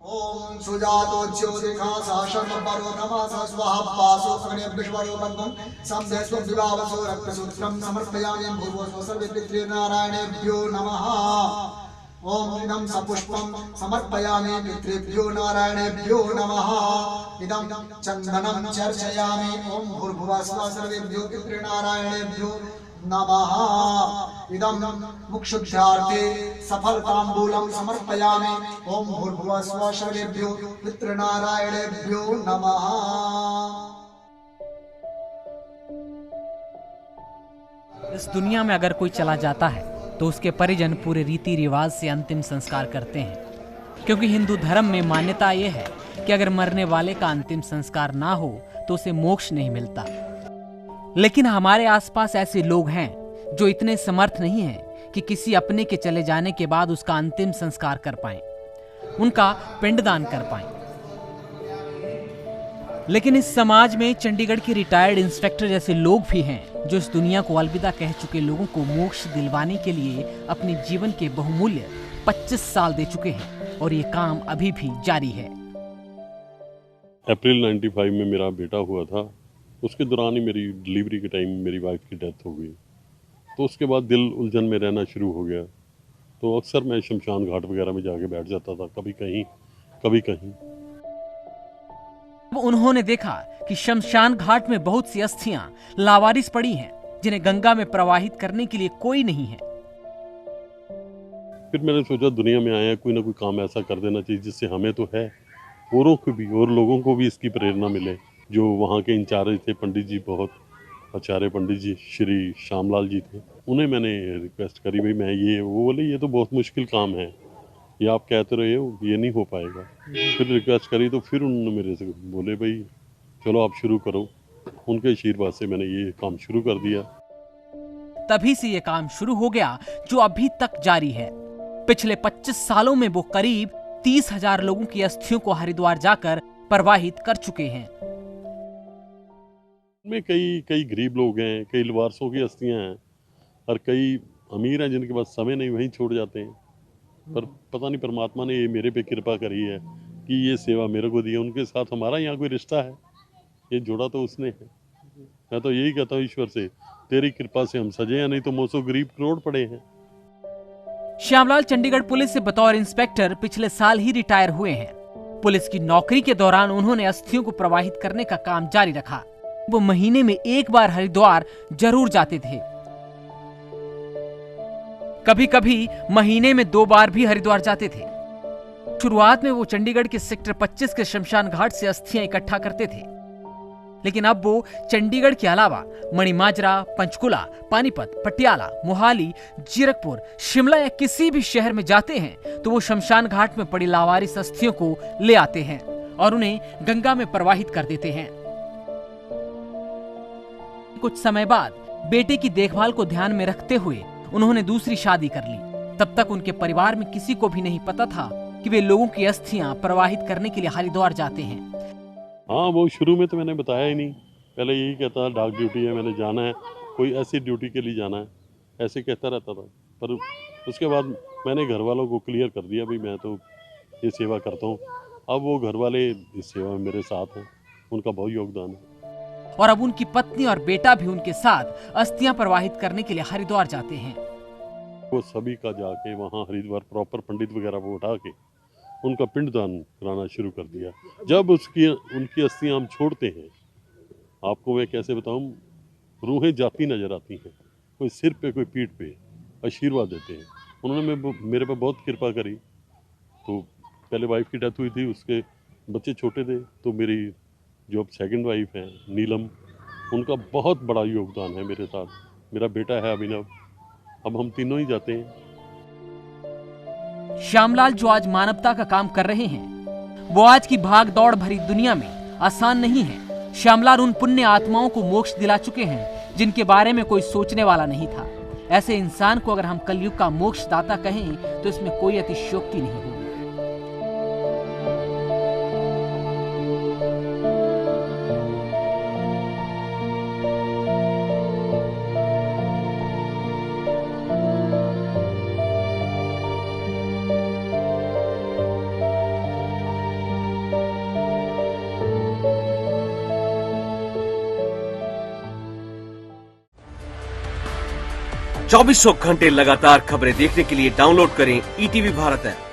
ओम सुजातोच्योदिखा साशर्म पर्वतमास स्वाहा पासो अग्ने विश्वरो बंधुं समदेशो विभावसो रक्तसूत्रं समर्पयामि भूर्भुवस्व सर्वे पितृनारायणेभ्यो नमः। ओम इदं सपुष्पं समर्पयामि पितृभ्यो नारायणेभ्यो नमः। इदं चन्दनं चर्चयामि ओम भूर्भुवस्व सर्वेभ्यो पितृनारायणेभ्यो नमः। इदं मुक्षुध्यार्थे सफलताम्बूलं समर्पयामि ओम भूर्भुवस्व सर्वेभ्यो पितृनारायणेभ्यो नमः। इस दुनिया में अगर कोई चला जाता है तो उसके परिजन पूरे रीति रिवाज से अंतिम संस्कार करते हैं, क्योंकि हिंदू धर्म में मान्यता यह है कि अगर मरने वाले का अंतिम संस्कार ना हो तो उसे मोक्ष नहीं मिलता। लेकिन हमारे आसपास ऐसे लोग हैं जो इतने समर्थ नहीं हैं कि किसी अपने के चले जाने के बाद उसका अंतिम संस्कार कर पाएं, उनका पिंडदान कर पाएं। लेकिन इस समाज में चंडीगढ़ के रिटायर्ड इंस्पेक्टर जैसे लोग भी हैं जो इस दुनिया को अलविदा कह चुके लोगों को मोक्ष दिलवाने के लिए अपने जीवन के बहुमूल्य 25 साल दे चुके हैं और ये काम अभी भी जारी है। अप्रैल 95 में मेरा बेटा हुआ था, उसके दौरान ही मेरी डिलीवरी के टाइम मेरी वाइफ की डेथ हो गई। तो उसके बाद दिल उलझन में रहना शुरू हो गया। तो अक्सर मैं शमशान घाट वगैरह में जाके बैठ जाता था, कभी कहीं कभी कहीं। उन्होंने देखा कि शमशान घाट में बहुत सी अस्थियां लावारिस पड़ी हैं, जिन्हें गंगा में प्रवाहित करने के लिए कोई नहीं है। फिर मैंने सोचा दुनिया में आया कोई ना कोई काम ऐसा कर देना चाहिए जिससे हमें तो है, औरों को भी और लोगों को भी इसकी प्रेरणा मिले। जो वहाँ के इंचार्ज थे पंडित जी, बहुत आचार्य पंडित जी श्री श्यामलाल जी थे, उन्हें मैंने रिक्वेस्ट करी भाई मैं ये, वो बोले ये तो बहुत मुश्किल काम है, ये आप कहते रहे हो ये नहीं हो पाएगा। फिर रिक्वेस्ट करी तो फिर उन्होंने मेरे से बोले भाई चलो आप शुरू करो। उनके आशीर्वाद से मैंने ये काम शुरू कर दिया। तभी से ये काम शुरू हो गया जो अभी तक जारी है। पिछले 25 सालों में वो करीब 30,000 लोगों की अस्थियों को हरिद्वार जाकर प्रवाहित कर चुके हैं। में कई गरीब लोग हैं, कई लवारसों की अस्थियां हैं और कई अमीर हैं जिनके पास समय नहीं, वहीं छोड़ जाते हैं। पर पता नहीं परमात्मा ने ये मेरे पे कृपा करी है कि ये सेवा मेरे को दी है। उनके साथ हमारा यहाँ कोई रिश्ता है, ये जोड़ा तो उसने है। मैं तो यही कहता हूँ ईश्वर से, तेरी कृपा से हम सजे हैं, नहीं तो मोसो गरीब करोड़ पड़े हैं। श्यामलाल चंडीगढ़ पुलिस से बतौर इंस्पेक्टर पिछले साल ही रिटायर हुए हैं। पुलिस की नौकरी के दौरान उन्होंने अस्थियों को प्रवाहित करने का काम जारी रखा। वो महीने में एक बार हरिद्वार जरूर जाते थे, कभी कभी महीने में 2 बार भी हरिद्वार जाते थे। शुरुआत में वो चंडीगढ़ के सेक्टर 25 के शमशान घाट से अस्थियां इकट्ठा करते थे, लेकिन अब वो चंडीगढ़ के अलावा मणिमाजरा, पंचकुला, पानीपत, पटियाला, मोहाली, जीरकपुर, शिमला या किसी भी शहर में जाते हैं तो वो शमशान घाट में पड़ी लावारिस अस्थियों को ले आते हैं और उन्हें गंगा में प्रवाहित कर देते हैं। कुछ समय बाद बेटे की देखभाल को ध्यान में रखते हुए उन्होंने दूसरी शादी कर ली। तब तक उनके परिवार में किसी को भी नहीं पता था कि वे लोगों की अस्थियां प्रवाहित करने के लिए हरिद्वार जाते हैं। हाँ, वो शुरू में तो मैंने बताया ही नहीं, पहले यही कहता था डाक ड्यूटी है, मैंने जाना है, कोई ऐसी ड्यूटी के लिए जाना है, ऐसे कहता रहता था। पर उसके बाद मैंने घर वालों को क्लियर कर दिया भाई मैं तो ये सेवा करता हूँ। अब वो घर वाले इस सेवा में मेरे साथ हैं, उनका बहुत योगदान है। और अब उनकी पत्नी और बेटा भी उनके साथ अस्थियां प्रवाहित करने के लिए हरिद्वार जाते हैं। वो सभी का जाके वहाँ हरिद्वार प्रॉपर पंडित वगैरह को उठा के उनका पिंडदान कराना शुरू कर दिया। जब उनकी अस्थियां हम छोड़ते हैं, आपको मैं कैसे बताऊं, रूहें जाती नजर आती हैं, कोई सिर पे कोई पीठ पे आशीर्वाद देते हैं। उन्होंने मेरे पे बहुत कृपा करी। तो पहले वाइफ की डेथ हुई थी, उसके बच्चे छोटे थे, तो मेरी जो अब सेकंड वाइफ है नीलम, उनका बहुत बड़ा योगदान है मेरे साथ। मेरा बेटा है अभिनव, अब हम तीनों ही जाते हैं। श्यामलाल जो आज मानवता का काम कर रहे हैं वो आज की भाग दौड़ भरी दुनिया में आसान नहीं है। श्यामलाल उन पुण्य आत्माओं को मोक्ष दिला चुके हैं जिनके बारे में कोई सोचने वाला नहीं था। ऐसे इंसान को अगर हम कलयुग का मोक्ष दाता कहें तो इसमें कोई अतिशयोक्ति नहीं होगी। 2400 घंटे लगातार खबरें देखने के लिए डाउनलोड करें ईटीवी भारत ऐप।